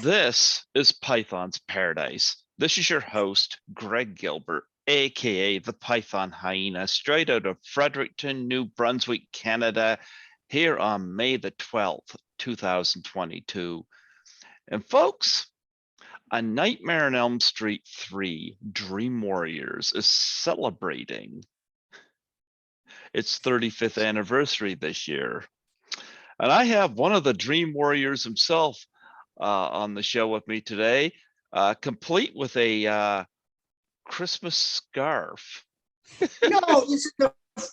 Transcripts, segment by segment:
This is Python's Paradise. This is your host, Greg Gilbert, aka the Python Hyena, straight out of Fredericton, New Brunswick, Canada, here on May the 12th, 2022. And folks, A Nightmare on Elm Street 3 Dream Warriors is celebrating its 35th anniversary this year. And I have one of the Dream Warriors himself on the show with me today, complete with a Christmas scarf. No,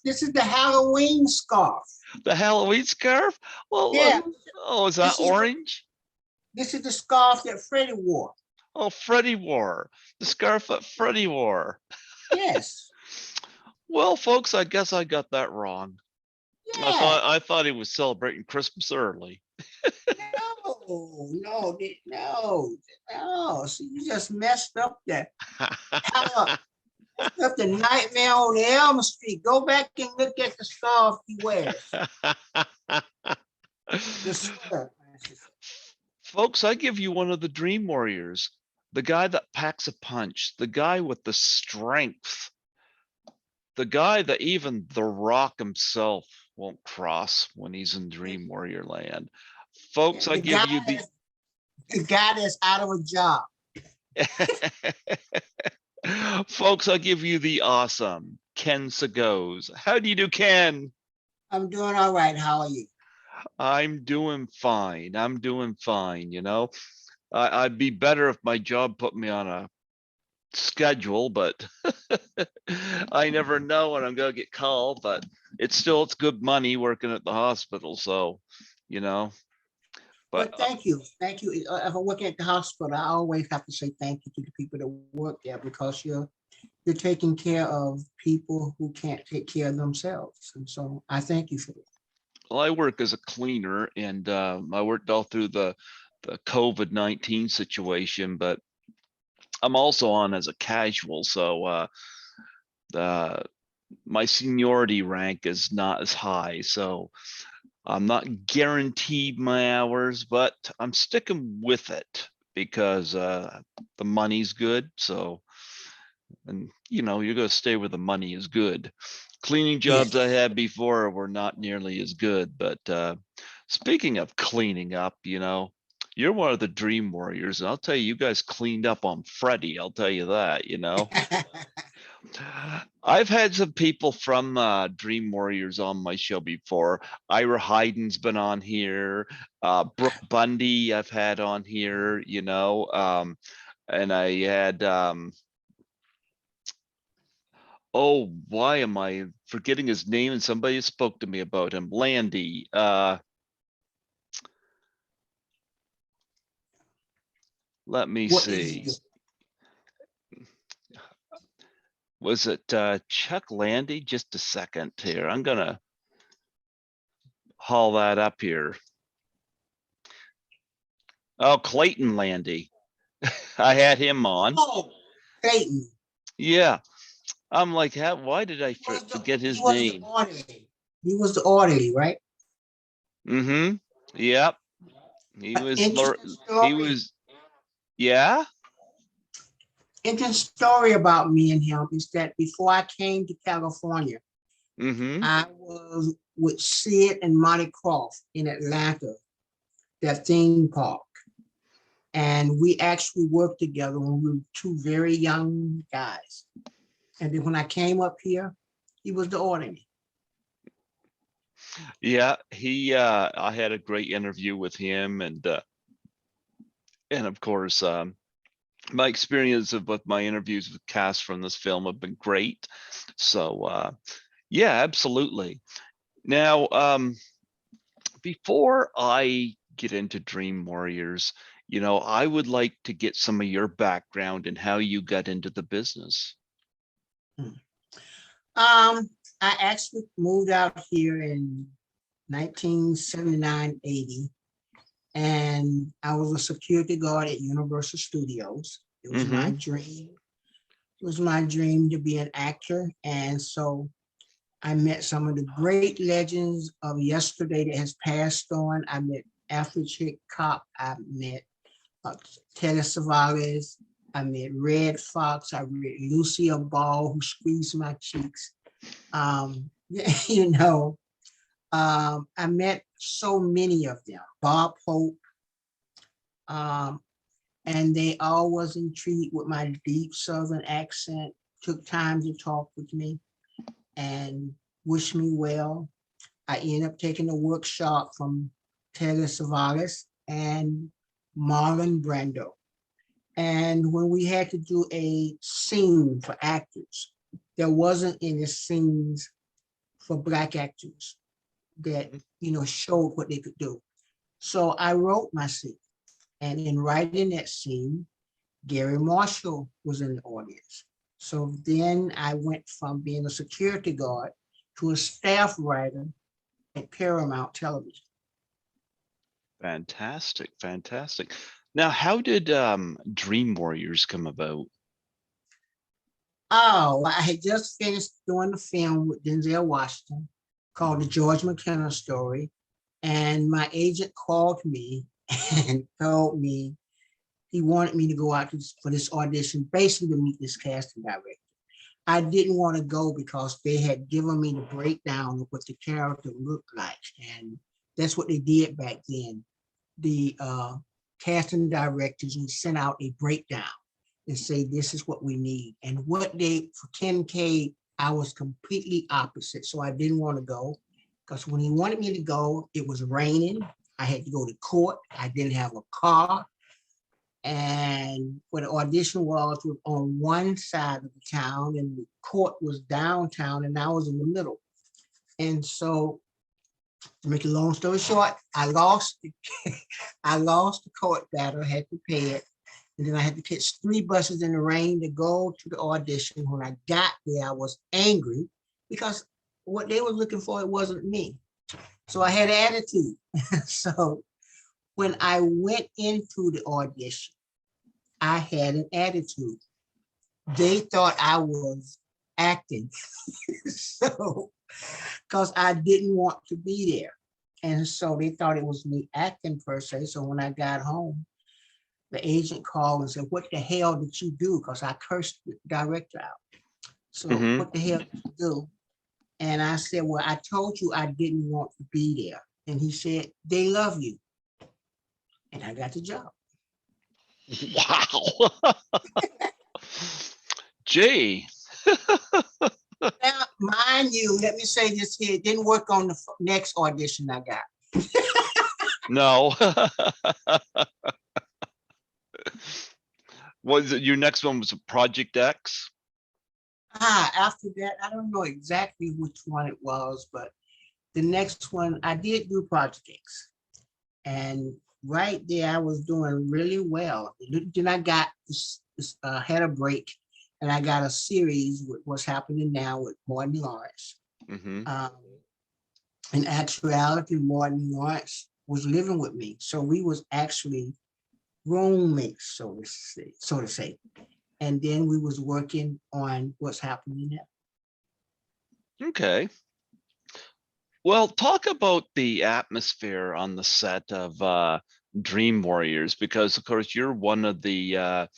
this is the Halloween scarf. The Halloween scarf? Well, yeah. Oh, is that orange? This is the scarf that Freddie wore. Oh, Freddie wore the scarf that Freddie wore. Yes. Well, folks, I guess I got that wrong. Yeah. I thought he was celebrating Christmas early. No. So you just messed up that. Messed up the Nightmare on Elm Street. Go back and look at the scarf he wears. Folks, I give you one of the Dream Warriors. The guy that packs a punch. The guy with the strength. The guy that even The Rock himself won't cross when he's in Dream Warrior land. Folks, I give you the guy that's out of a job. Folks, I give you the awesome Ken Sagoes. How do you do, Ken? I'm doing all right. How are you? I'm doing fine. You know, I'd be better if my job put me on a schedule, but I never know when I'm gonna get called. But it's good money working at the hospital, so you know. But thank you. If I'm working at the hospital, I always have to say thank you to the people that work there, because you're taking care of people who can't take care of themselves, and so I thank you for it. Well, I work as a cleaner, and I worked all through the COVID-19 situation, but I'm also on as a casual, so my seniority rank is not as high, so I'm not guaranteed my hours, but I'm sticking with it because the money's good. So, and you know, you're going to stay where the money is good. Cleaning jobs I had before were not nearly as good. But speaking of cleaning up, you know, you're one of the Dream Warriors. And I'll tell you, you guys cleaned up on Freddie. I'll tell you that, you know. I've had some people from Dream Warriors on my show before. Ira Hyden's been on here. Brooke Bundy I've had on here, you know. And I had, oh, why am I forgetting his name? And somebody spoke to me about him. Landy. Let me see. Was it Chuck Landy? Just a second here. I'm going to haul that up here. Oh, Clayton Landy. I had him on. Oh, Clayton. Yeah. I'm like, why did I forget his name? He was the orderly, right? Mm-hmm. Yep. He was, yeah. Interesting story about me and him is that before I came to California, I was with Sid and Monty Croft in Atlanta, their theme park. And we actually worked together when we were two very young guys. And then when I came up here, he was the orderly. Yeah, I had a great interview with him, and of course, my experience with my interviews with cast from this film have been great. So yeah, absolutely. Now, before I get into Dream Warriors, you know, I would like to get some of your background and how you got into the business. I actually moved out here in 1979-80. And I was a security guard at Universal Studios. It was my dream. It was my dream to be an actor. And so I met some of the great legends of yesterday that has passed on. I met Afrochick Cop. I met Telly Savalas. I met Red Fox. I met Lucille Ball, who squeezed my cheeks. You know, I met so many of them. Bob Hope. And they all was intrigued with my deep Southern accent, took time to talk with me and wish me well. I ended up taking a workshop from Telly Savalas and Marlon Brando. And when we had to do a scene for actors, there wasn't any scenes for Black actors that, showed what they could do. So I wrote my scene. And in writing that scene, Gary Marshall was in the audience. So then I went from being a security guard to a staff writer at Paramount Television. Fantastic, fantastic. Now, how did Dream Warriors come about? Oh, I had just finished doing the film with Denzel Washington called The George McKenna Story. And my agent called me and told me he wanted me to go out for this audition, basically to meet this casting director. I didn't want to go because they had given me the breakdown of what the character looked like. And that's what they did back then. The casting directors would send out a breakdown and say, this is what we need. And for Kenkade, I was completely opposite. So I didn't want to go because when he wanted me to go, it was raining. I had to go to court. I didn't have a car. And where the audition was on one side of the town and the court was downtown and I was in the middle. And so to make a long story short, I lost the court battle, had to pay it. And then I had to catch 3 buses in the rain to go to the audition. When I got there, I was angry because what they were looking for, it wasn't me. So I had an attitude. So when I went into the audition, I had an attitude. They thought I was acting. So, because I didn't want to be there. And so they thought it was me acting per se. So when I got home, the agent called and said, what the hell did you do? Because I cursed the director out. So what the hell did you do? And I said, well, I told you I didn't want to be there. And he said, they love you. And I got the job. Wow. Gee. Now, mind you, let me say this here. It didn't work on the next audition I got. No. Was it your next one was a Project X? After that, I don't know exactly which one it was, but the next one I did do Project X. And right there, I was doing really well. Then I got had a break, and I got a series with what's happening now with Martin Lawrence. In actuality, Martin Lawrence was living with me, so we was actually roommates, so to say. And then we was working on what's happening now. Okay. Well, talk about the atmosphere on the set of Dream Warriors, because of course you're one of the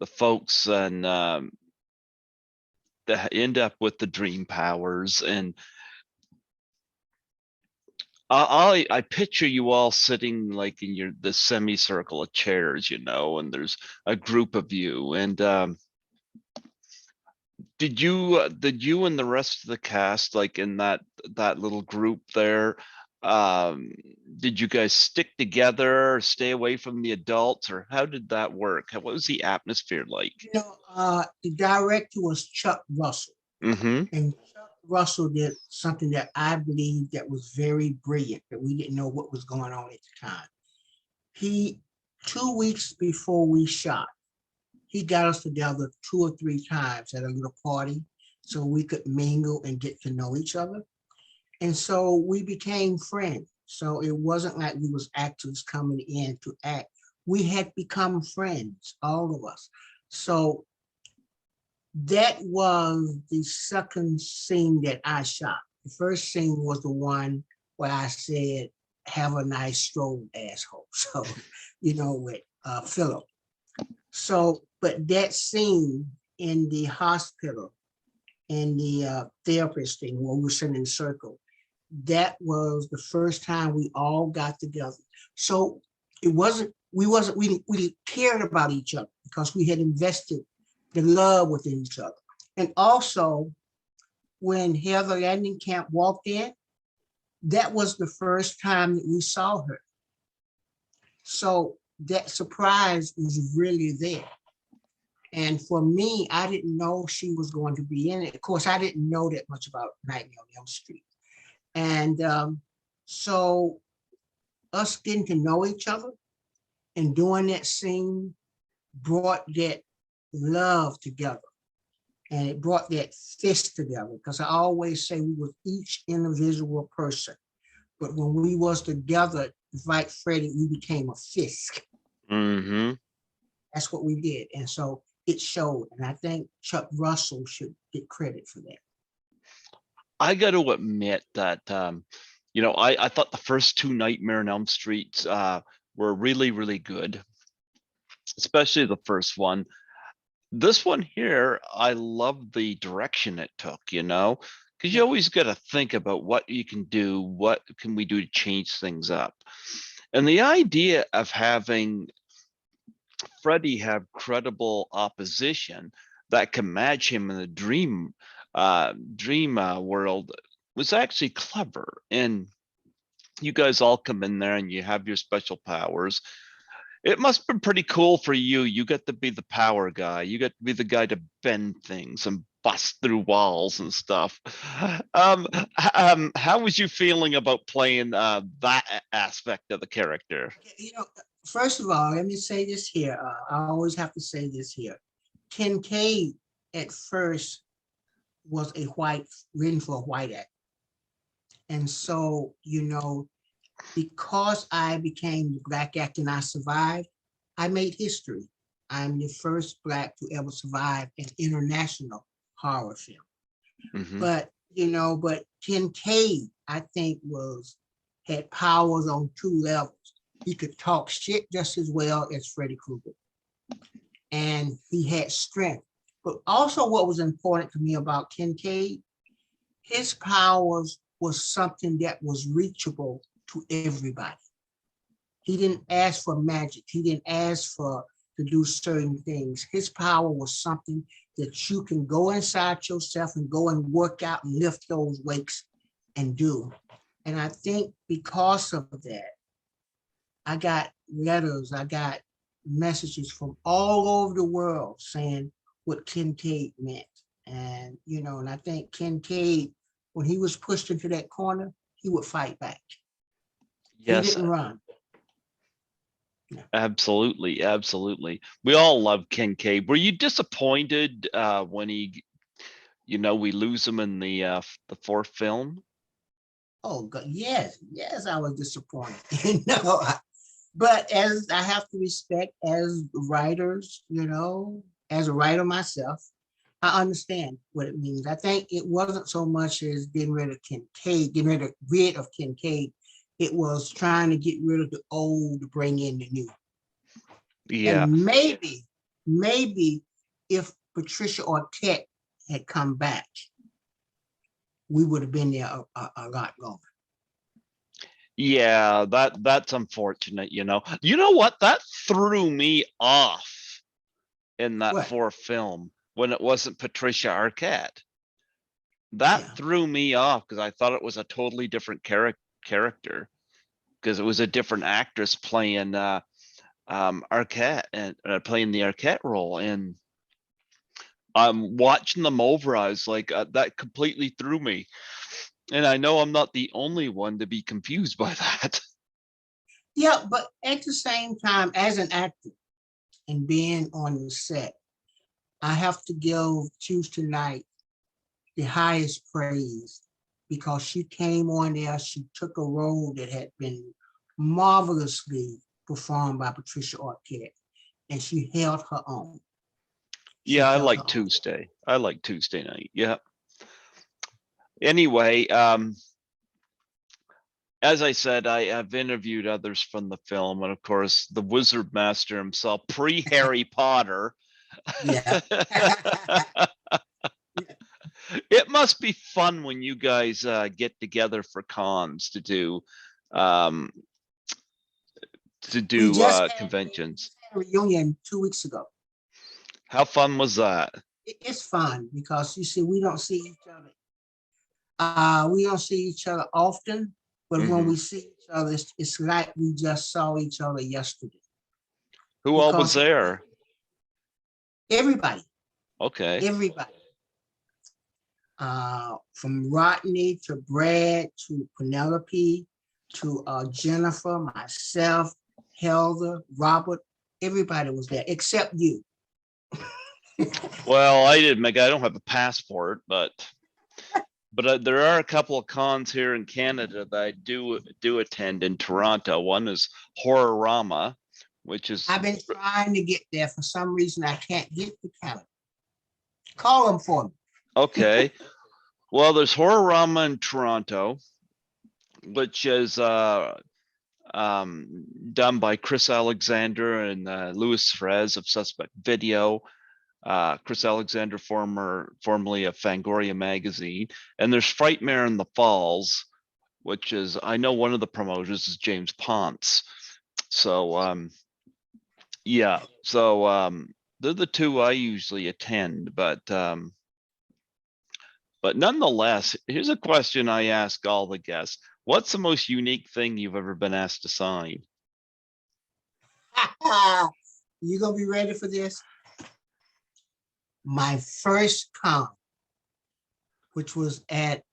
folks and that end up with the dream powers, and I picture you all sitting like in the semicircle of chairs, and there's a group of you, and did you and the rest of the cast, like in that little group there, did you guys stick together, stay away from the adults, or how did that work? What was the atmosphere like? The director was Chuck Russell. And Chuck Russell did something that I believe that was very brilliant, that we didn't know what was going on at the time. 2 weeks before we shot, he got us together 2 or 3 times at a little party so we could mingle and get to know each other. And so we became friends. So it wasn't like we was actors coming in to act. We had become friends, all of us. So that was the second scene that I shot. The first scene was the one where I said, have a nice stroll, asshole. So, with Philip. So, but that scene in the hospital, in the therapist thing where we were sitting in a circle, that was the first time we all got together. So it wasn't, we cared about each other because we had invested the love within each other. And also, when Heather Landing Camp walked in, that was the first time that we saw her. So that surprise was really there. And for me, I didn't know she was going to be in it. Of course, I didn't know that much about Nightmare on Elm Street. And so us getting to know each other and doing that scene brought that love together. And it brought that fist together, because I always say we were each individual person. But when we was together to fight Freddie, we became a fist. Mm-hmm. That's what we did. And so it showed. And I think Chuck Russell should get credit for that. I got to admit that, I thought the first two Nightmare on Elm Streets were really, really good, especially the first one. This one here, I love the direction it took, because you always got to think about what you can do, what can we do to change things up. And the idea of having Freddy have credible opposition that can match him in the dream world was actually clever. And you guys all come in there and you have your special powers. It must have been pretty cool for you. You get to be the power guy. You get to be the guy to bend things and bust through walls and stuff. How was you feeling about playing that aspect of the character? First of all, let me say this here. I always have to say this here. Kenkade at first was written for a white actor. And so, because I became the Black actor and I survived, I made history. I'm the first Black to ever survive an international horror film. Mm-hmm. But Kenkade, I think, had powers on two levels. He could talk shit just as well as Freddy Krueger. And he had strength. But also what was important to me about Kenkade, his powers was something that was reachable to everybody. He didn't ask for magic. He didn't ask to do certain things. His power was something that you can go inside yourself and go and work out and lift those weights and do. And I think because of that, I got letters, I got messages from all over the world saying what Kenkade meant. And, and I think Kenkade, when he was pushed into that corner, he would fight back. Yes. He didn't run. Yeah. Absolutely. Absolutely. We all love Kenkade. Were you disappointed when we lose him in the fourth film? Oh, God, yes, I was disappointed. But as I have to respect as writers, as a writer myself, I understand what it means. I think it wasn't so much as getting rid of Kenkade. It was trying to get rid of the old to bring in the new. Yeah. And maybe if Patricia Arquette had come back, we would have been there a lot longer. Yeah, that's unfortunate, You know what? That threw me off in that fourth film when it wasn't Patricia Arquette. That threw me off because I thought it was a totally different character, because it was a different actress playing Arquette and playing the Arquette role. And watching them over, I was like, that completely threw me. And I know I'm not the only one to be confused by that. Yeah, but at the same time, as an actor and being on the set, I have to give Tuesday Night the highest praise, because she came on there, she took a role that had been marvelously performed by Patricia Arquette, and she held her own. I like Tuesday. I like Tuesday Night. Yeah. Anyway, as I said, I have interviewed others from the film, and of course, the Wizard Master himself, pre-Harry Potter. Yeah. It must be fun when you guys get together for cons to do um, We just conventions. had a reunion 2 weeks ago. How fun was that? It's fun because you see, we don't see each other. We don't see each other often, but when we see each other, it's like we just saw each other yesterday. Who all was there? Everybody. Okay. Everybody. From Rodney to Brad to Penelope to Jennifer, myself, Helder, Robert, everybody was there except you. Well, I don't have a passport, but there are a couple of cons here in Canada that I do attend in Toronto. One is Horrorama, which is I've been trying to get there. For some reason, I can't get to Canada. Call them for me. Okay. Well, there's Horrorama in Toronto, which is done by Chris Alexander and Louis Frez of Suspect Video. Chris Alexander, formerly of Fangoria magazine, and there's Frightmare in the Falls, which is, I know one of the promoters is James Ponce. So yeah, so they're the two I usually attend, but nonetheless, here's a question I ask all the guests. What's the most unique thing you've ever been asked to sign? You gonna be ready for this? My first con, which was at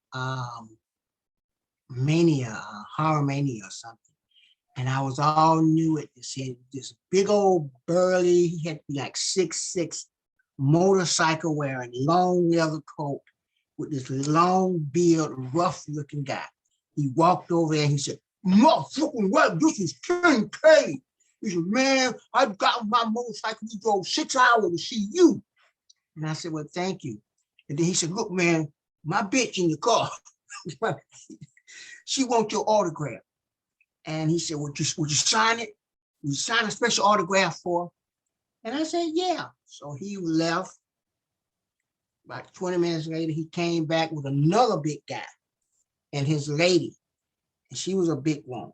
Mania, Horror Mania or something. And I was all new at this. He had this big old burly, he had like 6'6" motorcycle wearing, long leather coat with this long beard, rough looking guy. He walked over there and he said, "Motherfucking what? This is Kenkade." He said, "Man, I got my motorcycle. We drove 6 hours to see you." And I said, "Well, thank you." And then he said, "Look, man, my bitch in the car, she wants your autograph." And he said, would you sign it? Would you sign a special autograph for her? And I said, yeah. So he left. About 20 minutes later, he came back with another big guy and his lady. And she was a big woman.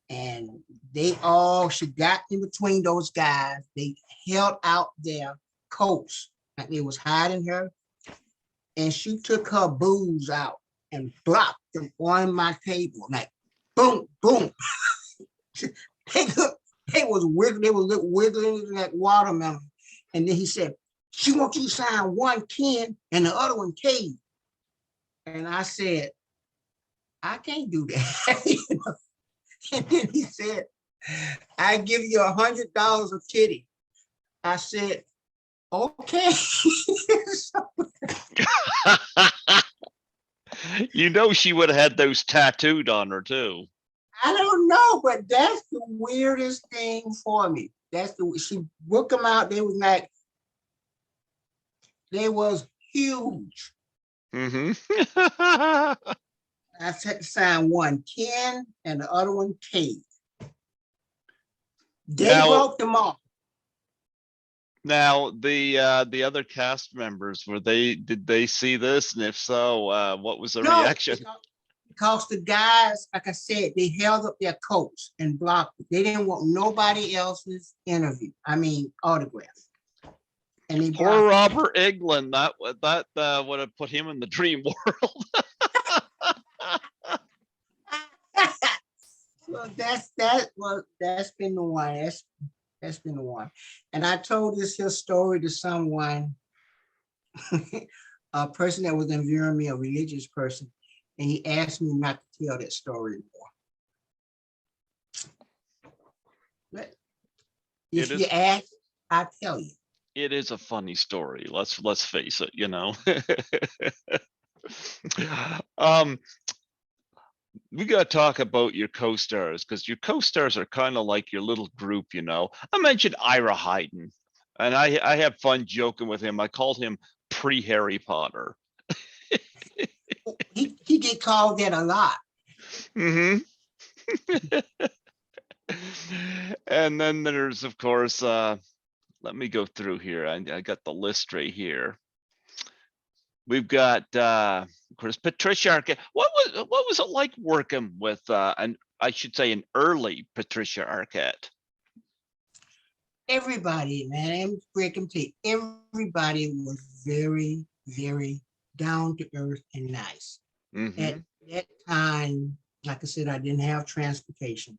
And she got in between those guys. They held out their coats like they was hiding her. And she took her booze out and blocked them on my table. Like, boom, boom. They was wiggling like watermelon. And then he said, "She wants you to sign one Ken and the other one K." And I said, "I can't do that." And then he said, "I give you $100 a kitty." I said, "Okay." You know, she would have had those tattooed on her too. I don't know, but that's the weirdest thing for me. She booked them out. They was huge. I had to sign one Ken and the other one Kate. They broke them off. Now the other cast members, did they see this? And if so, what was the reaction? Because the guys, like I said, they held up their coats and blocked it. They didn't want nobody else's autograph. And poor Robert Englund, that would have put him in the dream world. So that's been the one. That's been the one. And I told this here story to someone, a person that was interviewing me, a religious person, and he asked me not to tell that story anymore. But if you ask, I'll tell you. It is a funny story. Let's face it, you know. We got to talk about your co-stars, because your co-stars are kind of like your little group, you know. I mentioned Ira Hayden, and I have fun joking with him. I called him pre-Harry Potter. He get called that a lot. And then there's, of course, let me go through here. I got the list right here. We've got, of course, Patricia Arquette. What was it like working with, I should say, an early Patricia Arquette? Everybody, man, I'm breaking tape. Everybody was very, very down to earth and nice. At that time, like I said, I didn't have transportation.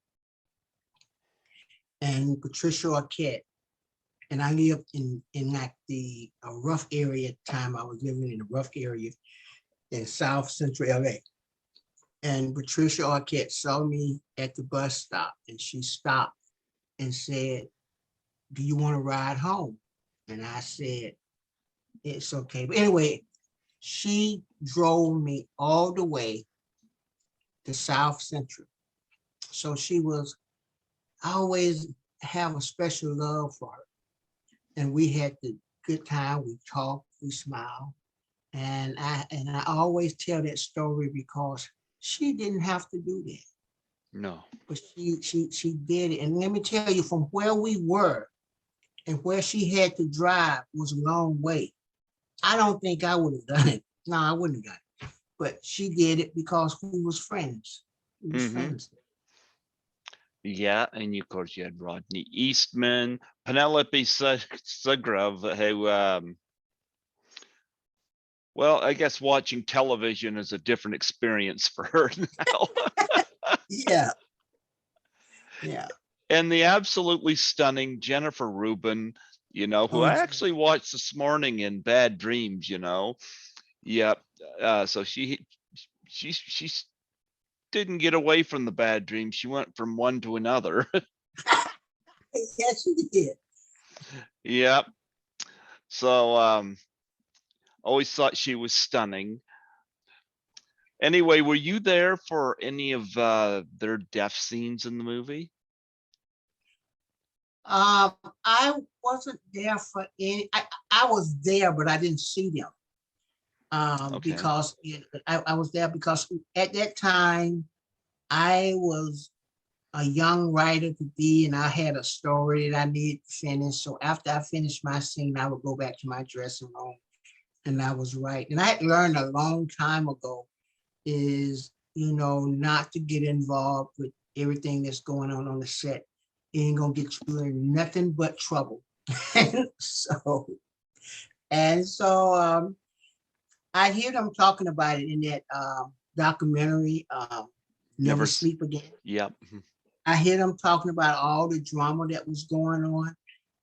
And Patricia Arquette, and I lived in like a rough area at the time. I was living in a rough area in South Central LA. And Patricia Arquette saw me at the bus stop, and she stopped and said, "Do you want to ride home?" And I said, "It's okay." But anyway, she drove me all the way to South Central. So I always have a special love for her. And we had the good time. We talked, we smiled. And I always tell that story because she didn't have to do that. No. But she did it. And let me tell you, from where we were and where she had to drive was a long way. I don't think I would have done it. No, I wouldn't have done it. But she did it because we was friends. We was friends. Yeah, and of course you had Rodney Eastman, Penelope Sugrove, who, well, I guess watching television is a different experience for her now. Yeah. Yeah. And the absolutely stunning Jennifer Rubin, who I actually watched this morning in Bad Dreams, Yep. So she didn't get away from the bad dreams. She went from one to another. Yes, she did. Yep. So always thought she was stunning. Anyway, were you there for any of their death scenes in the movie? I wasn't there for any. I was there, but I didn't see them. Because I was there because at that time I was a young writer to be, and I had a story that I needed to finish. So after I finished my scene, I would go back to my dressing room and I was writing. And I had learned a long time ago is, not to get involved with everything that's going on the set. It ain't gonna get you in nothing but trouble. so, I hear them talking about it in that documentary, Never Sleep Again. Yep. I hear them talking about all the drama that was going on.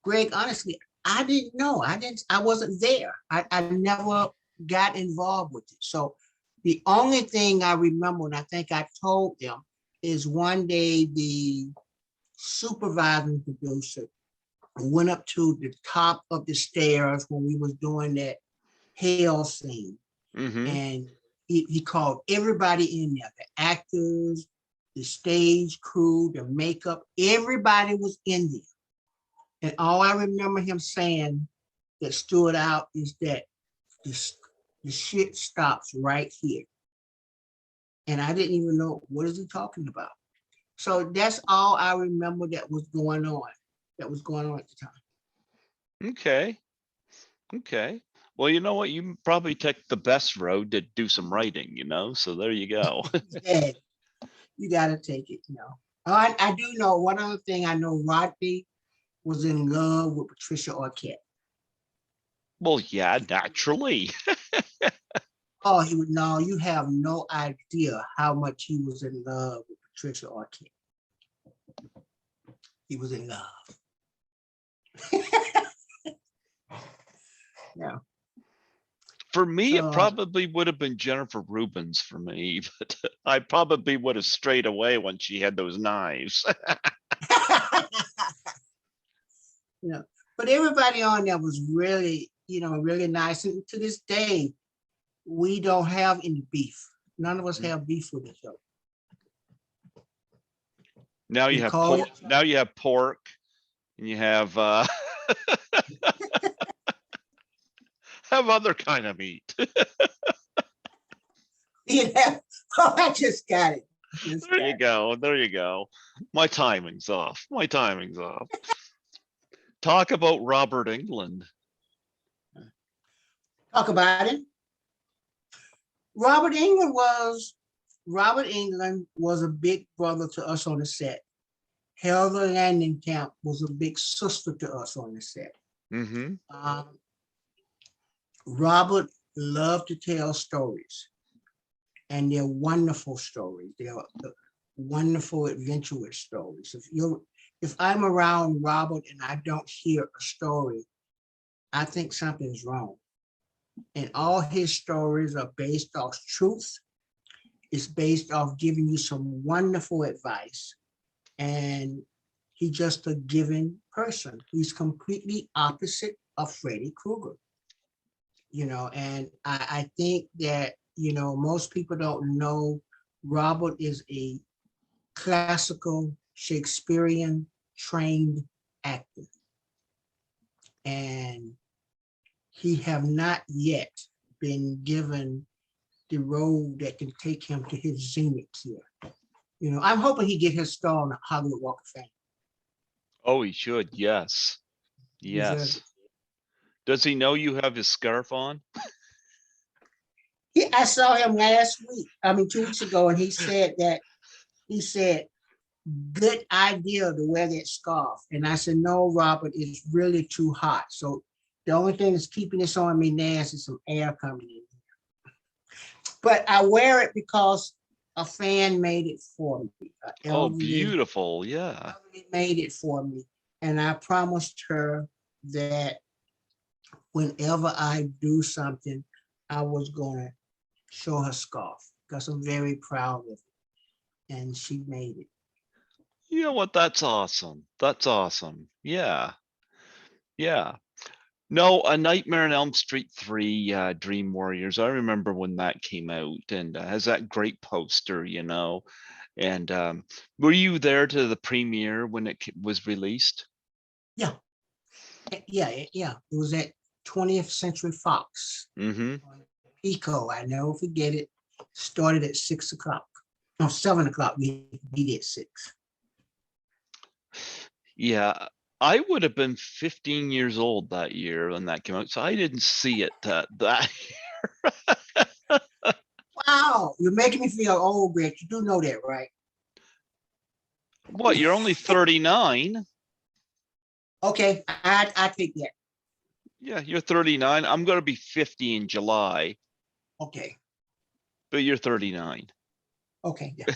Greg, honestly, I didn't know. I wasn't there. I never got involved with it. So the only thing I remember, and I think I told them, is one day the supervising producer went up to the top of the stairs when we was doing that hell scene. And he called everybody in there, the actors, the stage crew, the makeup, everybody was in there. And all I remember him saying that stood out is that the shit stops right here. And I didn't even know, what is he talking about? So that's all I remember that was going on at the time. Okay. Well, you know what? You probably take the best road to do some writing, so there you go. Yeah, you got to take it, I do know one other thing. I know Rodney was in love with Patricia Arquette. Well, yeah, naturally. Oh, he would know. You have no idea how much he was in love with Patricia Arquette. He was in love. Yeah. For me, it probably would have been Jennifer Rubin's for me, but I probably would have strayed away when she had those knives. But everybody on there was really, really nice. And to this day, we don't have any beef. None of us have beef with each other. Now you have pork, and you have have other kind of meat. Yeah. Oh, I just got it. There you go. There you go. My timing's off. My timing's off. Talk about Robert Englund. Talk about it. Robert Englund was a big brother to us on the set. Heather Langenkamp was a big sister to us on the set. Robert loved to tell stories, and they're wonderful stories. They're wonderful, adventurous stories. If I'm around Robert and I don't hear a story, I think something's wrong. And all his stories are based off truth. It's based off giving you some wonderful advice. And he's just a giving person. He's completely opposite of Freddy Krueger. And I think that, most people don't know Robert is a classical Shakespearean trained actor. And he have not yet been given the role that can take him to his zenith here. I'm hoping he get his star on the Hollywood Walk of Fame. Oh, he should. Yes. Yes. Does he know you have his scarf on? I saw him 2 weeks ago, and he said, good idea to wear that scarf. And I said, no, Robert, it's really too hot. So the only thing that's keeping this on me now is some air coming in. But I wear it because a fan made it for me. Oh, beautiful. Yeah. Made it for me. And I promised her that whenever I do something, I was going to show her scarf because I'm very proud of it. And she made it. You know what? That's awesome. That's awesome. Yeah. Yeah. No, A Nightmare on Elm Street 3, Dream Warriors. I remember when that came out, and has that great poster, And were you there to the premiere when it was released? Yeah. It was at 20th Century Fox. Pico, I never forget it. Started at 6 o'clock. No, 7 o'clock. We did 6. Yeah. I would have been 15 years old that year when that came out, so I didn't see it that year. Wow, you're making me feel old, Greg. You do know that, right? What, you're only 39? Okay, I take that. Yeah, you're 39. I'm going to be 50 in July. Okay. But you're 39. Okay, yeah.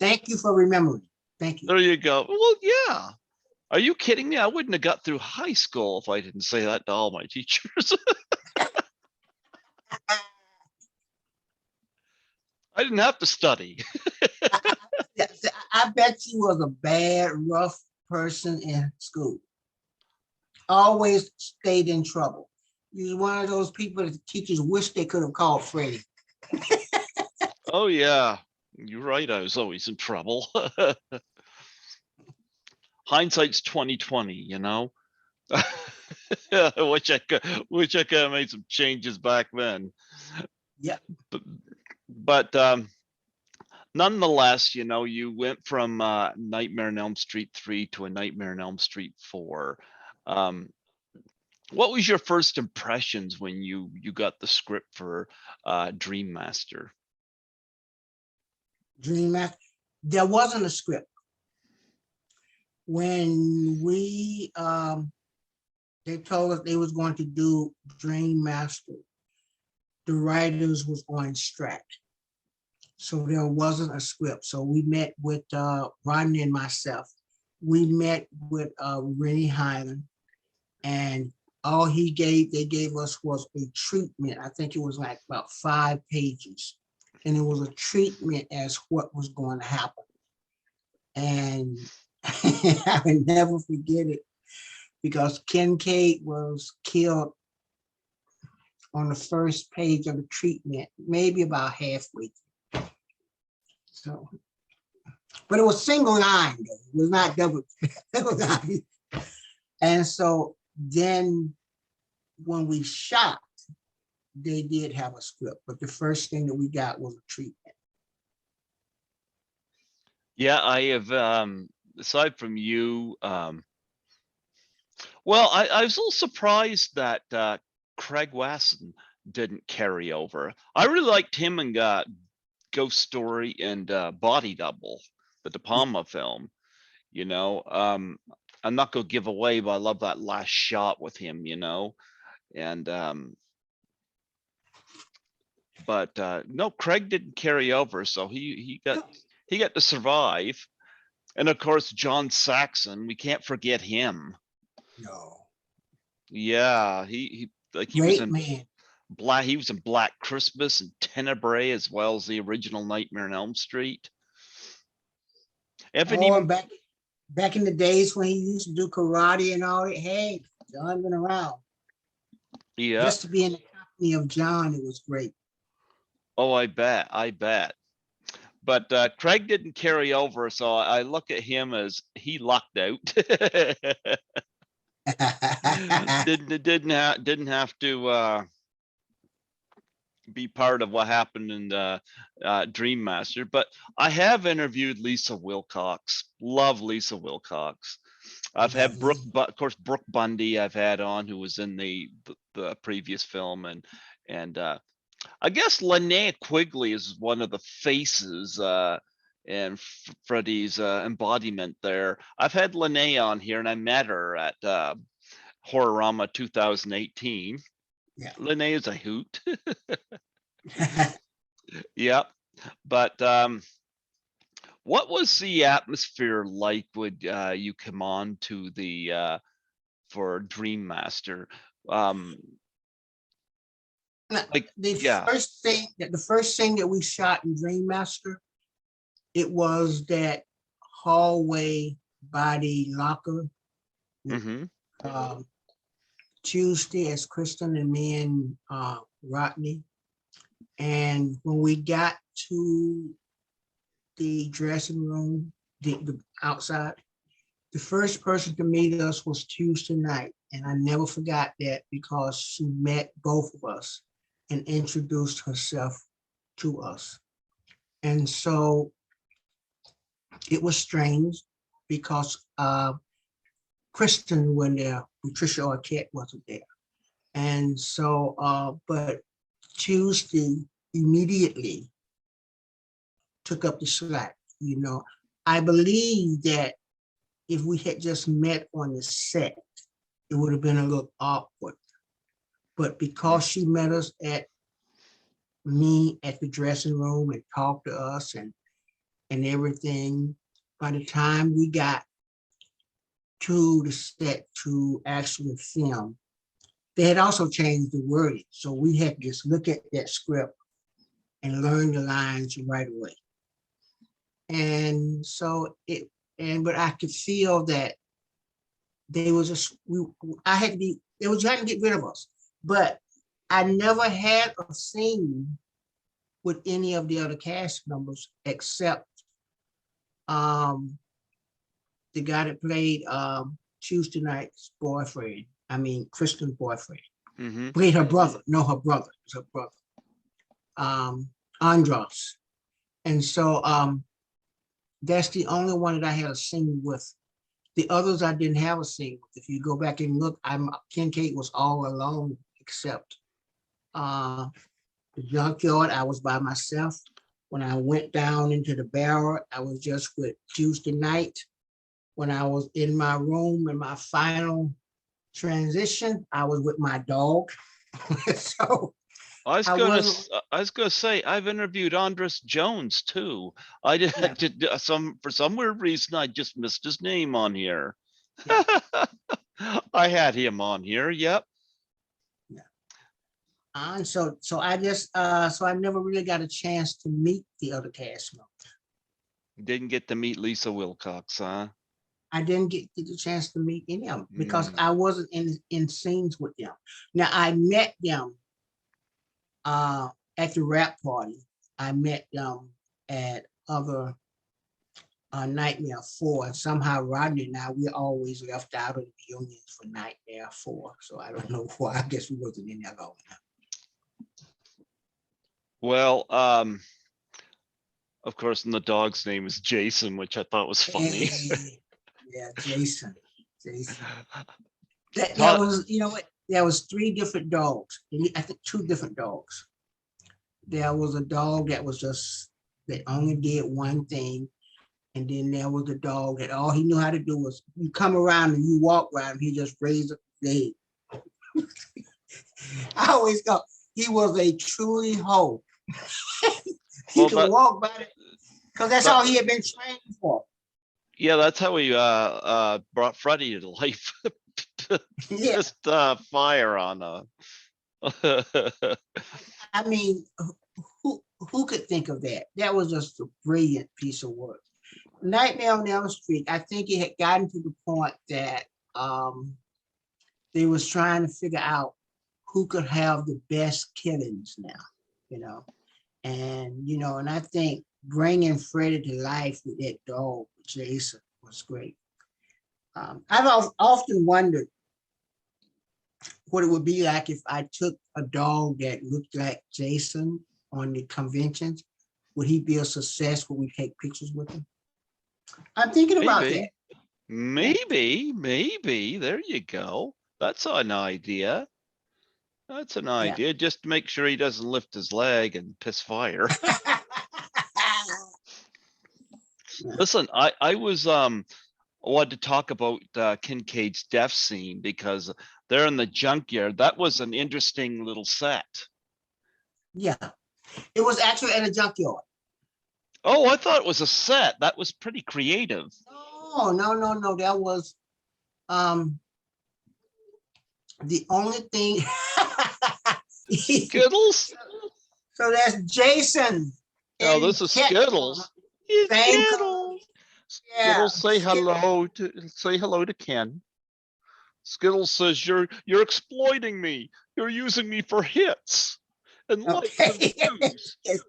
Thank you for remembering. Thank you. There you go. Well, yeah. Are you kidding me? I wouldn't have got through high school if I didn't say that to all my teachers. I didn't have to study. I bet you was a bad, rough person in school. Always stayed in trouble. You was one of those people that the teachers wish they could have called Freddie. Oh, yeah. You're right. I was always in trouble. Hindsight's 2020, I wish I could have made some changes back then. Yeah. But nonetheless, you went from Nightmare on Elm Street 3 to A Nightmare on Elm Street 4. What was your first impressions when you got the script for Dream Master? Dream Master? There wasn't a script. When they told us they was going to do Dream Master, the writers was on strike. So there wasn't a script. So we met with Rodney and myself. We met with Rennie Hyena, and all they gave us was a treatment. I think it was like about 5 pages. And it was a treatment as what was going to happen. And I will never forget it because Kenkade was killed on the first page of the treatment, maybe about halfway through. So, but it was single line, though. It was not double line. And so then when we shot, they did have a script, but the first thing that we got was a treatment. Yeah, I have, aside from you, well, I was a little surprised that Craig Wasson didn't carry over. I really liked him in Ghost Story and Body Double, the De Palma film. You know, I'm not gonna give away, but I love that last shot with him. You know, and but no, Craig didn't carry over, so he got to survive. And of course, John Saxon, we can't forget him. No. Yeah, he like he was Great in man. Black Christmas and Tenebrae, as well as the original Nightmare on Elm Street. Evan, Oh, and back in the days when he used to do karate and all that. Hey, John been around. yeah. Just to be in the company of John, it was great. Oh, I bet. But Craig didn't carry over, so I look at him as he lucked out. didn't have to be part of what happened in Dream Master. But I have interviewed Lisa Wilcox. Love Lisa Wilcox. I've had of course, Brooke Bundy. I've had on, who was in the previous film, and I guess Linnea Quigley is one of the faces and Freddie's embodiment there. I've had Linnea on here, and I met her at Horrorama 2018. Yeah. Linnea's a hoot. Yep. But what was the atmosphere like when you come on to the for Dream Master? Like the first thing that we shot in Dream Master, it was that hallway by the locker. Tuesday as Kristen and me and Rodney. And when we got to the dressing room, the outside, the first person to meet us was Tuesday night. And I never forgot that, because she met both of us and introduced herself to us. And so it was strange because Kristen wasn't there, Patricia Arquette wasn't there. And so, but Tuesday immediately took up the slack. You know, I believe that if we had just met on the set, it would have been a little awkward. But because she met us at the dressing room and talked to us and everything, by the time we got to the set to actually film, they had also changed the wording. So we had to just look at that script and learn the lines right away. And so but I could feel that they was just, they were trying to get rid of us. But I never had a scene with any of the other cast members except the guy that played Tuesday night's boyfriend. I mean, Kristen's boyfriend. Played her brother. No, her brother. It was her brother. Andros. And so that's the only one that I had a scene with. The others I didn't have a scene with. If you go back and look, Kenkade was all alone except the junkyard. I was by myself. When I went down into the barrel, I was just with Tuesday night. When I was in my room in my final transition, I was with my dog. So I was gonna say, I've interviewed Andres Jones too. I did, yeah. For some weird reason, I just missed his name on here. Yeah. I had him on here. Yep. Yeah. And so I just so I never really got a chance to meet the other cast members. Didn't get to meet Lisa Wilcox, huh? I didn't get the chance to meet any of them because I wasn't in scenes with them. Now I met them at the rap party. I met them at other Nightmare 4. And somehow Rodney and I, we always left out of the reunions for Nightmare 4. So I don't know why. I guess we wasn't in there long enough. Well, of course, and the dog's name is Jason, which I thought was funny. Hey, yeah, Jason. Jason. That Todd, was, you know what? There was three different dogs. I think two different dogs. There was a dog that was just that only did one thing, and then there was a dog that all he knew how to do was you come around and you walk around, he just raised up his leg. I always go, he was a truly hoe. He well, could walk by it because that's that all he had been trained for. yeah, that's how we brought Freddy to life. Yeah, Just fire on I mean, who could think of that? That was just a brilliant piece of work. Nightmare on Elm Street, I think it had gotten to the point that they was trying to figure out who could have the best killings now, you know. And and I think bringing Freddy to life with that dog, Jason, was great. I've often wondered what it would be like if I took a dog that looked like Jason on the conventions. Would he be a success? Would we take pictures with him? I'm thinking about that. maybe. There you go. That's an idea. That's an Yeah. idea. Just make sure he doesn't lift his leg and piss fire. Listen, I was wanted to talk about Kincaid's death scene because they're in the junkyard. That was an interesting little set. Yeah. It was actually at a junkyard. Oh, I thought it was a set. That was pretty creative. No. That was the only thing. Skittles? So that's Jason. Oh, this is Skittles. Same color. Skittles. Yeah. Skittles, say hello to Ken. Skittles says you're exploiting me. You're using me for hits and likes and views. He's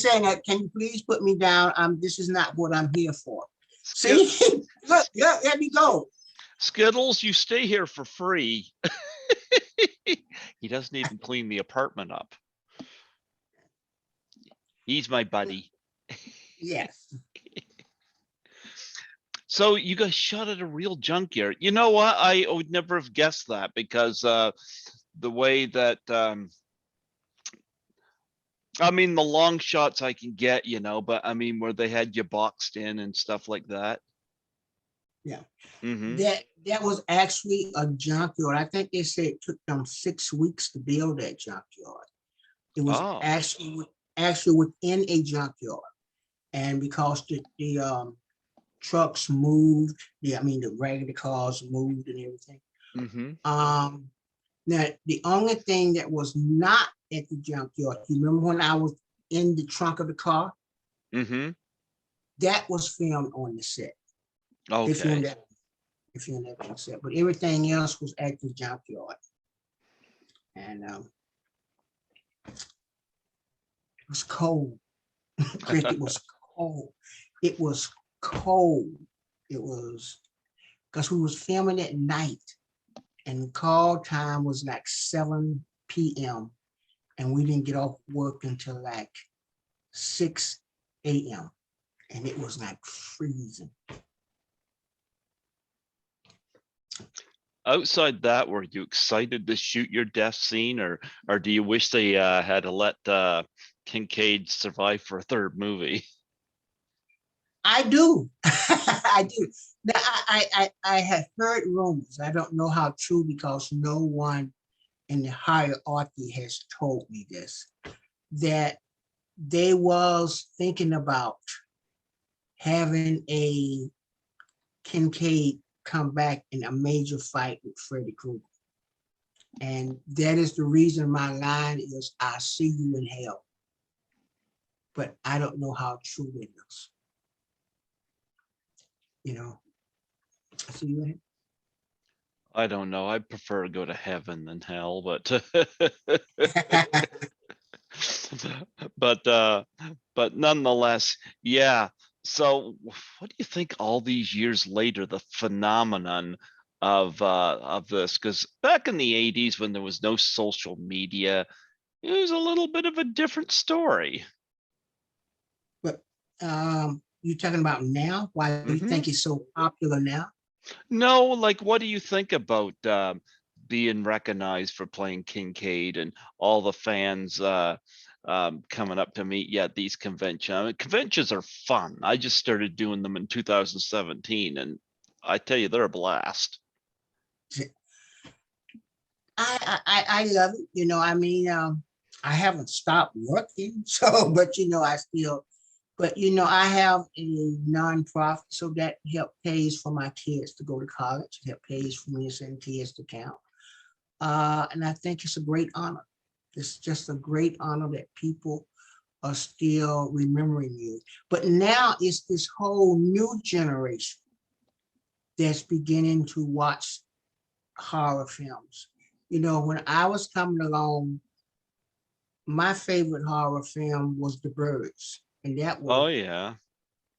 saying that, can you please put me down? This is not what I'm here for. See, look, let me go. Skittles, you stay here for free. He doesn't even clean the apartment up. He's my buddy. Yes. So you guys shot at a real junkyard. You know what? I would never have guessed that because the way that I mean, the long shots I can get, but I mean, where they had you boxed in and stuff like that. Yeah. Mm-hmm. That was actually a junkyard. I think they said it took them 6 weeks to build that junkyard. It was actually within a junkyard, and because the trucks moved, the regular cars moved and everything. Mm-hmm. Now the only thing that was not at the junkyard, you remember when I was in the trunk of the car? Mm-hmm. That was filmed on the set. Okay. They filmed that on the set, but everything else was at the junkyard. And it was cold. It was cold. It was cold. It was because we was filming at night, and the call time was like 7 p.m. and we didn't get off work until like 6 a.m. and it was like freezing. Outside that, were you excited to shoot your death scene, or do you wish they had to let Kincaid survive for a third movie? I do. I do. Now, I have heard rumors. I don't know how true because no one in the hierarchy has told me this, that they was thinking about having a Kenkade come back in a major fight with Freddy Krueger. And that is the reason my line is, "I'll see you in hell." But I don't know how true it is. I see you in hell. I don't know. I prefer to go to heaven than hell, but but nonetheless, yeah. So what do you think all these years later, the phenomenon of this? Because back in the 80s when there was no social media, It was a little bit of a different story. But you talking about now? Why do you Hmm. think it's so popular now? No, like, what do you think about being recognized for playing Kincaid and all the fans coming up to meet you at these conventions? I mean, conventions are fun. I just started doing them in 2017, and I tell you, they're a blast. I love it. I mean, I haven't stopped working, so but I still, but I have a nonprofit, so that help pays for my kids to go to college. Help pays for me to send kids to camp. And I think it's a great honor. It's just a great honor that people are still remembering you. But now it's this whole new generation that's beginning to watch horror films. When I was coming along, my favorite horror film was The Birds, and that was Oh yeah.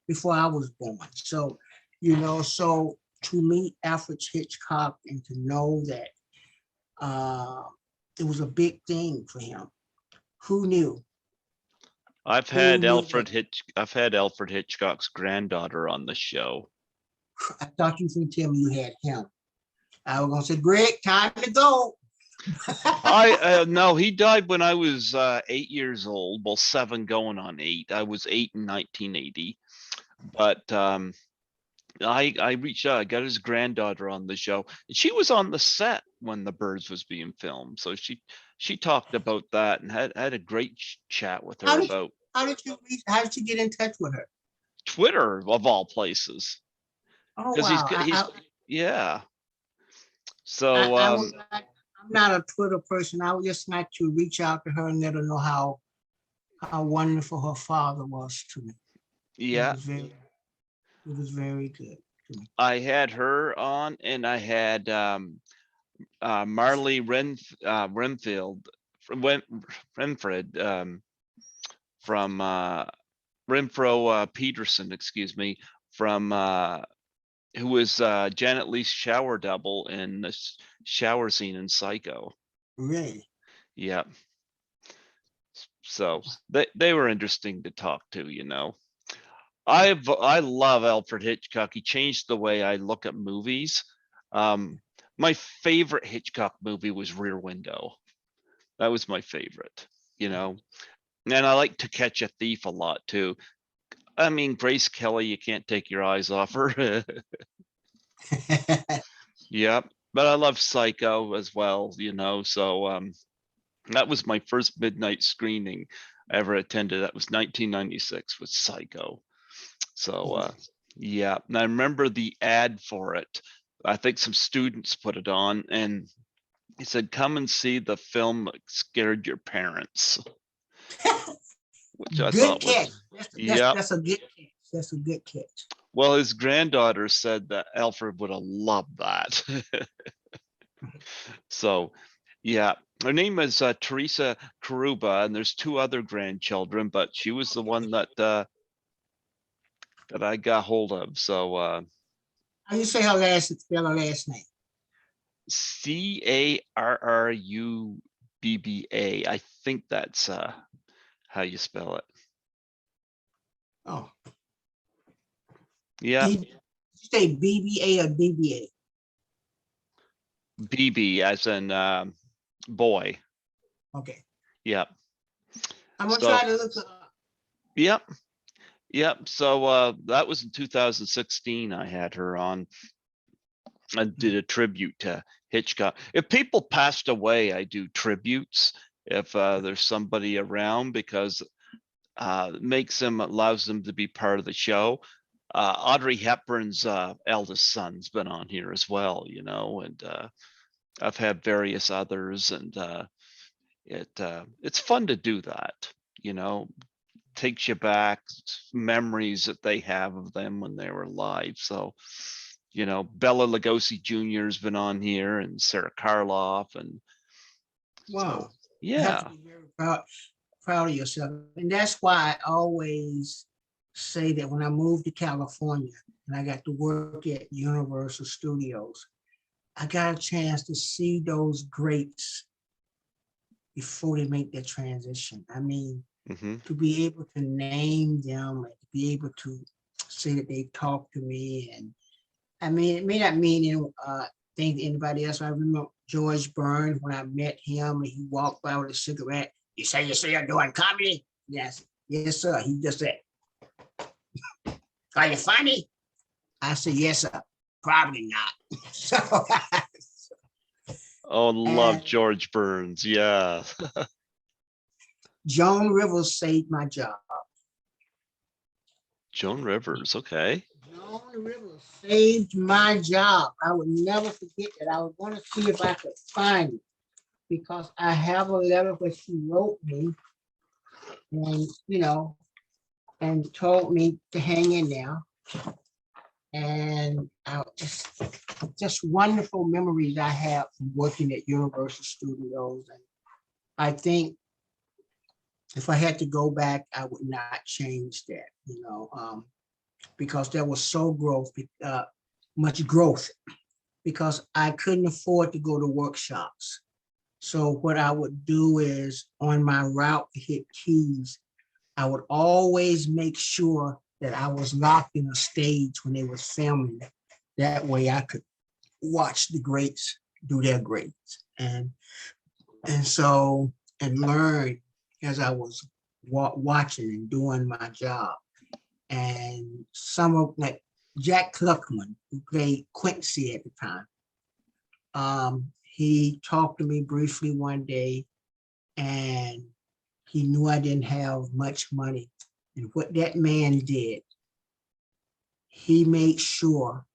before I was born. So to meet Alfred Hitchcock and to know that it was a big thing for him. Who knew? Who knew that? I've had Alfred Hitchcock's granddaughter on the show. I thought you were going to tell me you had him. I was going to say, Greg, time to go. I no, he died when I was 8 years old. Well, 7 going on 8. I was 8 in 1980. But I reached out. I got his granddaughter on the show, and she was on the set when The Birds was being filmed. So she talked about that and had a great chat with her about How did you get in touch with her? Twitter of all places, Oh because wow. he's yeah. So I was like, I'm not a Twitter person. I would just like to reach out to her and let her know how wonderful her father was to me. yeah, It was very good to me. I had her on, and I had Marley Renfield from Renfred from Renfro Peterson, excuse me, from who was Janet Leigh's shower double in the shower scene in Psycho. Really? Yeah. So they were interesting to talk to. I love Alfred Hitchcock. He changed the way I look at movies. My favorite Hitchcock movie was Rear Window. That was my favorite. And I like To Catch a Thief a lot too. I mean, Grace Kelly, you can't take your eyes off her. Yeah, but I love Psycho as well. So that was my first midnight screening I ever attended. That was 1996 with Psycho. So yeah, and I remember the ad for it. I think some students put it on, and he said, "Come and see the film that scared your parents," which I Good thought was, catch. yeah. That's a good catch. That's a good catch. Well, his granddaughter said that Alfred would have loved that. So, yeah, her name is Teresa Karuba, and there's 2 other grandchildren, but she was the one that I got hold of. So, How you say spell her last name? Carrubba. I think that's how you spell it. Oh. Yeah. Did you say BBA or DBA? BB as in boy. Okay. Yep. I'm gonna So, try to look up. yep. Yep. So that was in 2016. I had her on. I did a tribute to Hitchcock. If people passed away, I do tributes if there's somebody around, because allows them to be part of the show. Audrey Hepburn's eldest son's been on here as well, and I've had various others, and it's fun to do that. Takes you back memories that they have of them when they were alive. So, Bella Lugosi Jr. has been on here, and Sarah Karloff, and Wow. so You have to yeah. be very proud of yourself. And that's why I always say that when I moved to California and I got to work at Universal Studios, I got a chance to see those greats, before they make their transition. I mean, Mm-hmm. to be able to name them and to be able to say that they talked to me, and I mean, it may not mean thing to anybody else. I remember George Burns when I met him and he walked by with a cigarette. You say you're doing comedy? Yes, yes, sir. He just said, "Are you funny?" I said, "Yes, sir." Probably not. So, Oh, love and George Burns. Yeah. Joan Rivers saved my job. Joan Rivers. Okay. Joan Rivers saved my job. I would never forget that. I was going to see if I could find it because I have a letter where she wrote me and, and told me to hang in there. And just wonderful memories I have from working at Universal Studios. And I think if I had to go back, I would not change that, because there was much growth, because I couldn't afford to go to workshops. So what I would do is on my route to hit keys, I would always make sure that I was locked in a stage when they were filming. That way I could watch the greats do their greats. And so, and learn as I was watching and doing my job. And some of like Jack Cluckman, who played Quincy at the time, he talked to me briefly one day, and he knew I didn't have much money. And what that man did, he made sure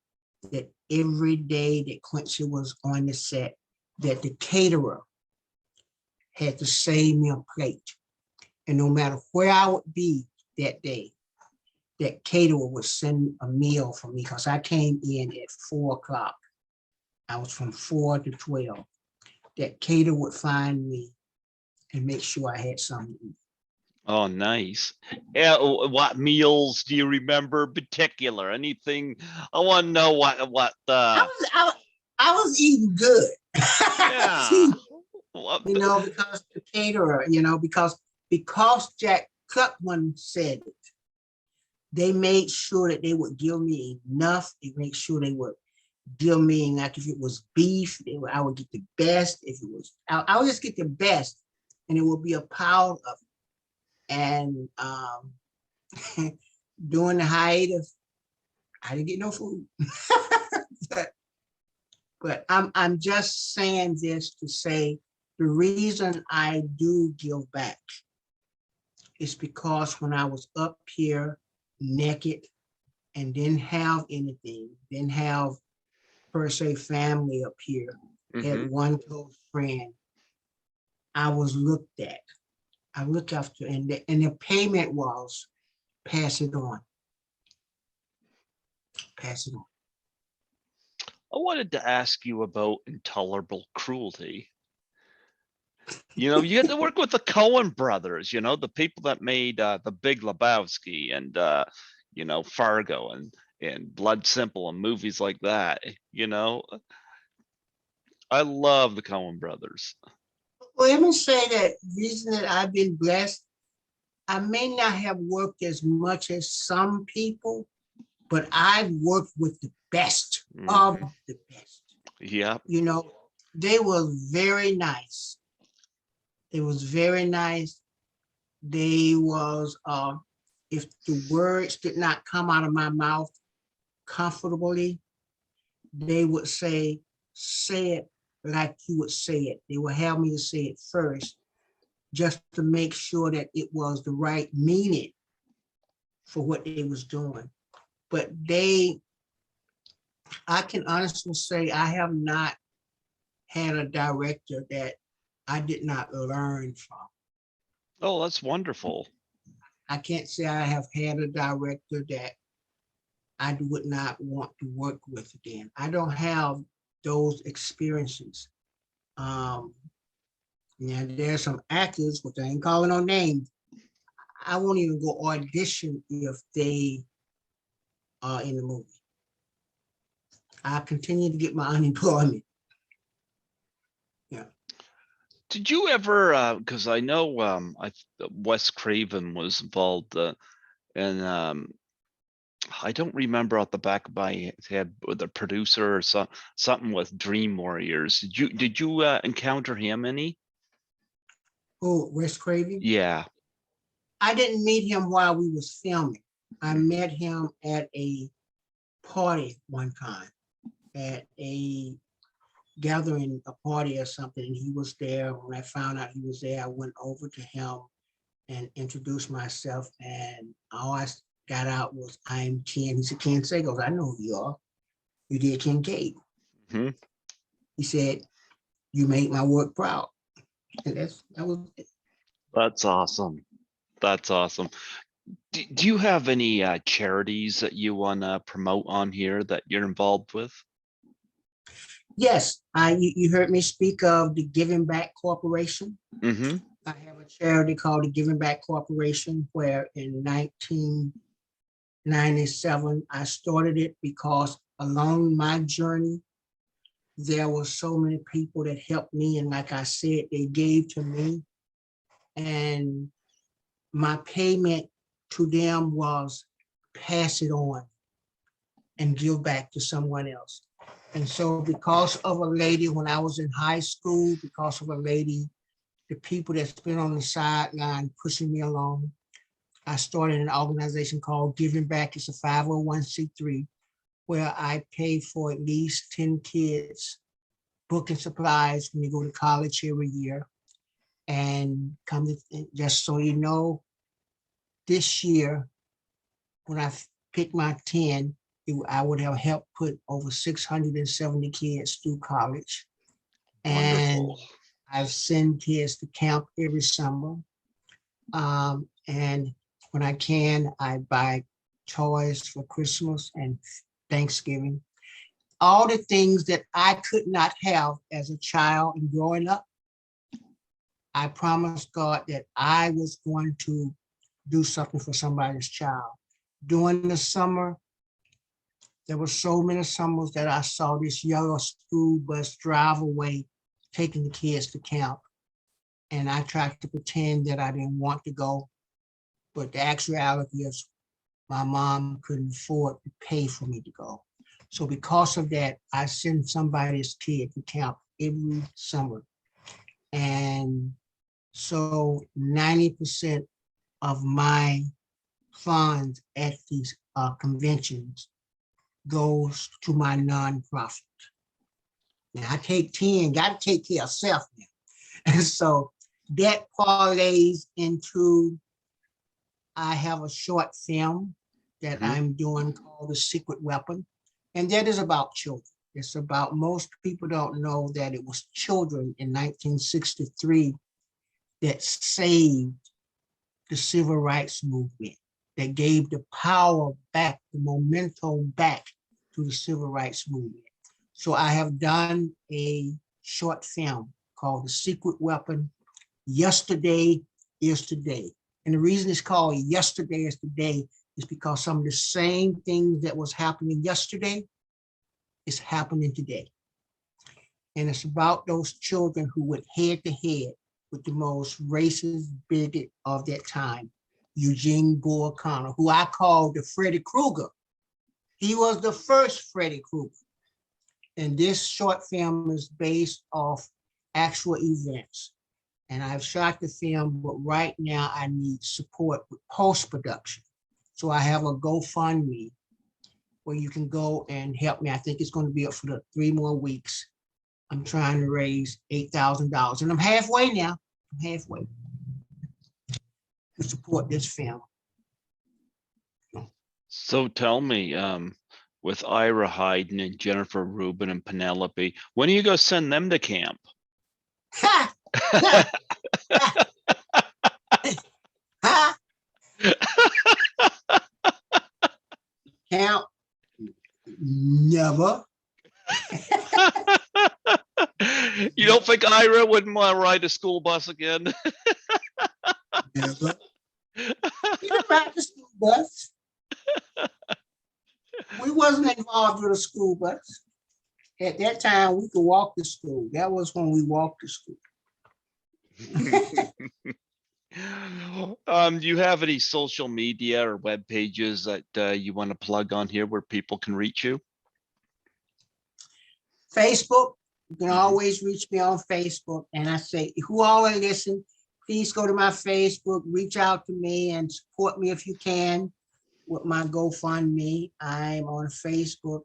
that every day that Quincy was on the set, that the caterer had to save me a plate. And no matter where I would be that day, that caterer would send a meal for me because I came in at 4:00. I was from 4 to 12. That caterer would find me and make sure I had something to eat. Oh, nice. Yeah. What meals do you remember particular? Anything? I want to know what I was eating good. Yeah. Because the caterer, because Jack Cluckman said it, they made sure that they would give me enough. They made sure they would give me, like if it was beef, I would get the best. If it was, I would just get the best, and it would be a pile of it. And during the hiatus, I didn't get no food. but I'm just saying this to say the reason I do give back is because when I was up here naked and didn't have anything, didn't have per se family up here, had one close friend, I was looked at. I looked after, and the payment was pass it on. Pass it on. I wanted to ask you about Intolerable Cruelty. You had to work with the Coen Brothers, the people that made The Big Lebowski and Fargo and Blood Simple and movies like that. I love the Coen Brothers. Well, let me say that the reason that I've been blessed, I may not have worked as much as some people, but I've worked with the best of the best. Yeah. They were very nice. They was very nice. They was, if the words did not come out of my mouth comfortably, they would say it like you would say it. They would have me to say it first, just to make sure that it was the right meaning for what they was doing. But I can honestly say I have not had a director that I did not learn from. Oh, that's wonderful. I can't say I have had a director that I would not want to work with again. I don't have those experiences. There's some actors, which I ain't calling no names, I won't even go audition if they are in the movie. I continue to get my unemployment. Yeah. Did you ever, because I know Wes Craven was involved in I don't remember off the back of my head, the producer or something with Dream Warriors. Did you encounter him any? Oh, Wes Craven? Yeah. I didn't meet him while we was filming. I met him at a party one time, at a gathering, a party or something, and he was there. When I found out he was there, I went over to him and introduced myself, and all I got out was, "I'm Ken." He said, "Ken Sagoes, I know who you are. You did Kenkade." Mm-hmm. He said, "You made my work proud." And that was it. That's awesome. That's awesome. Do you have any charities that you want to promote on here that you're involved with? Yes, you heard me speak of the Giving Back Corporation. Mm-hmm. I have a charity called the Giving Back Corporation, where in 1997, I started it because along my journey, there were so many people that helped me. And like I said, they gave to me. And my payment to them was pass it on and give back to someone else. And so because of a lady, when I was in high school, because of a lady, the people that's been on the sideline pushing me along, I started an organization called Giving Back. It's a 501c3, where I pay for at least 10 kids book and supplies when they go to college every year. And just so you know, this year, when I picked my 10, I would have helped put over 670 kids through college. And Wonderful. I've sent kids to camp every summer. And when I can, I buy toys for Christmas and Thanksgiving. All the things that I could not have as a child and growing up, I promised God that I was going to do something for somebody's child. During the summer, there were so many summers that I saw this yellow school bus drive away, taking the kids to camp. And I tried to pretend that I didn't want to go. But the actuality is my mom couldn't afford to pay for me to go. So because of that, I send somebody's kid to camp every summer. And so 90% of my funds at these conventions goes to my nonprofit. Now I take 10, got to take care of self now. And so that parlays into, I have a short film that I'm doing called The Secret Weapon. And that is about children. It's about, most people don't know that it was children in 1963 that saved the civil rights movement, that gave the power back, the momentum back to the civil rights movement. So I have done a short film called The Secret Weapon. Yesterday is today. And the reason it's called Yesterday is Today is because some of the same things that was happening yesterday is happening today. And it's about those children who went head to head with the most racist bigot of that time, Eugene Bull Connor, who I called the Freddy Krueger. He was the first Freddy Krueger. And this short film is based off actual events. And I've shot the film, but right now I need support with post-production. So I have a GoFundMe where you can go and help me. I think it's going to be up for the 3 more weeks. I'm trying to raise $8,000, and I'm halfway now. I'm halfway to support this film. So tell me, with Ira Hayden and Jennifer Rubin and Penelope, when are you going to send them to camp? Ha! Ha! Ha! Count? Never. You don't think Ira wouldn't want to ride a school bus again? Never. We didn't ride the school bus. We wasn't involved with a school bus. At that time, we could walk to school. That was when we walked to school. Do you have any social media or web pages that you want to plug on here where people can reach you? Facebook, you can always reach me on Facebook. And I say, who all are listening, please go to my Facebook, reach out to me and support me if you can with my GoFundMe. I'm on Facebook.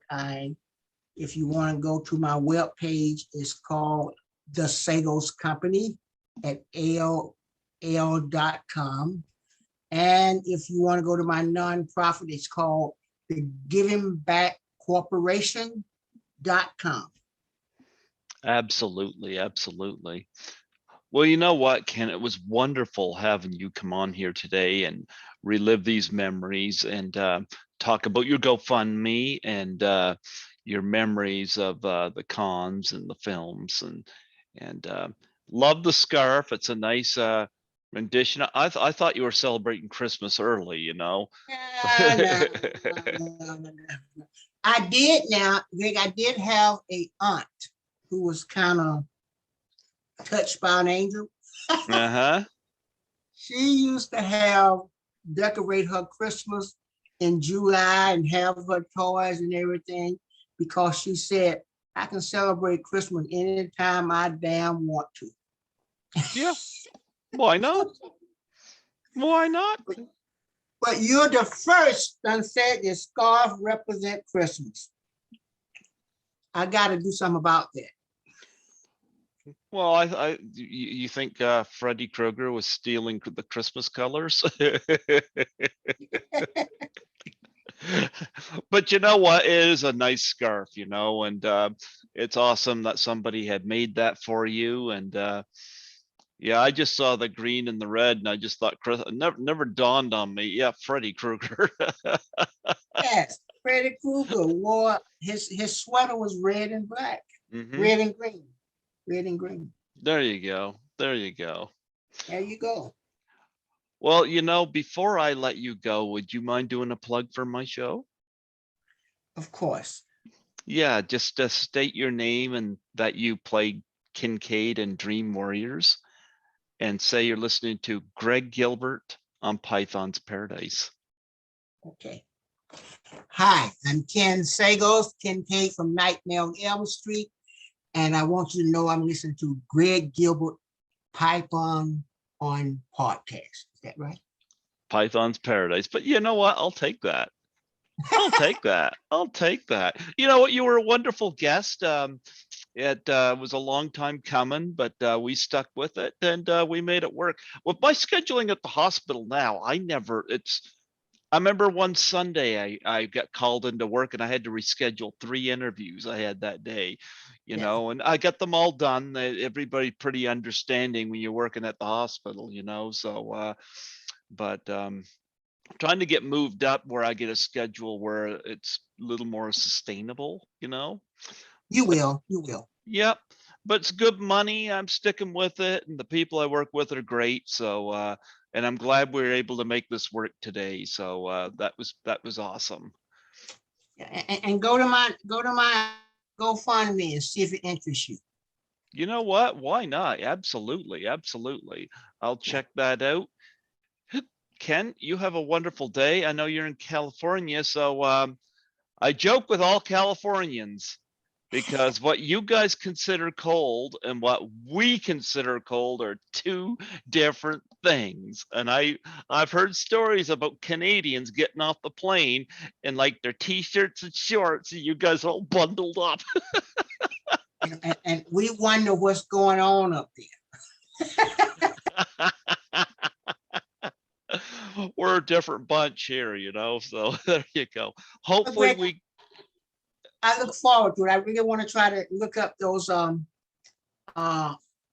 If you want to go to my webpage, it's called The Sagoes Company at AOL.com. And if you want to go to my nonprofit, it's called the Giving Back Corporation.com. Absolutely, absolutely. Well, you know what, Ken, it was wonderful having you come on here today and relive these memories and talk about your GoFundMe and your memories of the cons and the films and love the scarf. It's a nice rendition. I thought you were celebrating Christmas early, you know. No. I did now, Greg, I did have a aunt who was kind of touched by an angel. Uh-huh. She used to decorate her Christmas in July and have her toys and everything because she said, I can celebrate Christmas anytime I damn want to. Yeah, why not? Why not? But you're the first that said your scarf represent Christmas. I got to do something about that. Well, you think Freddy Krueger was stealing the Christmas colors? But you know what? It is a nice scarf, you know, and it's awesome that somebody had made that for you. And yeah, I just saw the green and the red, and I just thought, never dawned on me. Yeah, Freddy Krueger. Yes, Freddy Krueger wore his sweater was red and black, red and green, red and green. There you go. There you go. There you go. Well, you know, before I let you go, would you mind doing a plug for my show? Of course. Yeah, just state your name and that you play Kenkade and Dream Warriors, and say you're listening to Greg Gilbert on Python's Paradise. Okay. Hi, I'm Ken Sagoes, Kenkade from Nightmare on Elm Street, and I want you to know I'm listening to Greg Gilbert Python on podcast. Is that right? Python's Paradise. But you know what? I'll take that. I'll take that. I'll take that. You know what? You were a wonderful guest. It was a long time coming, but we stuck with it and we made it work. With my scheduling at the hospital now, I remember one Sunday I got called into work and I had to reschedule 3 interviews I had that day, you know, and I got them all done. Everybody pretty understanding when you're working at the hospital, you know, so but trying to get moved up where I get a schedule where it's a little more sustainable, you know. You will. Yep, but it's good money. I'm sticking with it, and the people I work with are great. So, and I'm glad we were able to make this work today. So that was awesome. And go to my GoFundMe and see if it interests you. You know what? Why not? Absolutely, absolutely. I'll check that out. Ken, you have a wonderful day. I know you're in California, so I joke with all Californians because what you guys consider cold and what we consider cold are 2 different things. And I've heard stories about Canadians getting off the plane in like their t-shirts and shorts, and you guys all bundled up. and we wonder what's going on up there. We're a different bunch here, you know, so there you go. Hopefully I look forward to it. I really want to try to look up those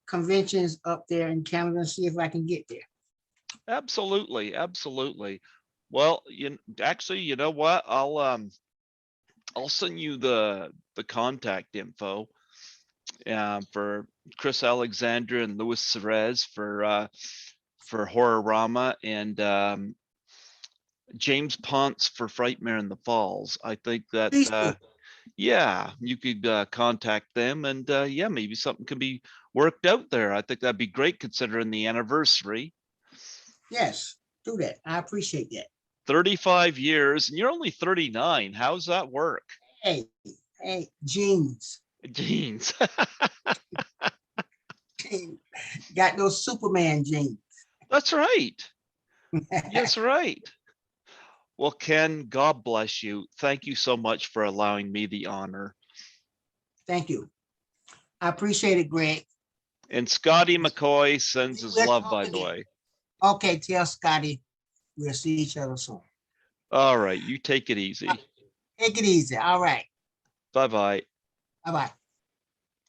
conventions up there in Canada and see if I can get there. Absolutely, absolutely. Well, actually, you know what? I'll send you the contact info for Chris Alexandra and Louis Cerez for Horrorama, and James Ponce for Frightmare in the Falls. I think that yeah, you could contact them, and yeah, maybe something could be worked out there. I think that'd be great considering the anniversary. Yes, do that. I appreciate that. 35 years, and you're only 39. How's that work? Hey, jeans. Jeans. Got those Superman jeans. That's right. That's right. Well, Ken, God bless you. Thank you so much for allowing me the honor. Thank you. I appreciate it, Greg. And Scotty McCoy sends his Let's love, talk by the again. way. Okay, tell Scotty we'll see each other soon. All right, you take it easy. Take it easy. All right. Bye-bye. Bye-bye.